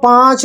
5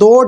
2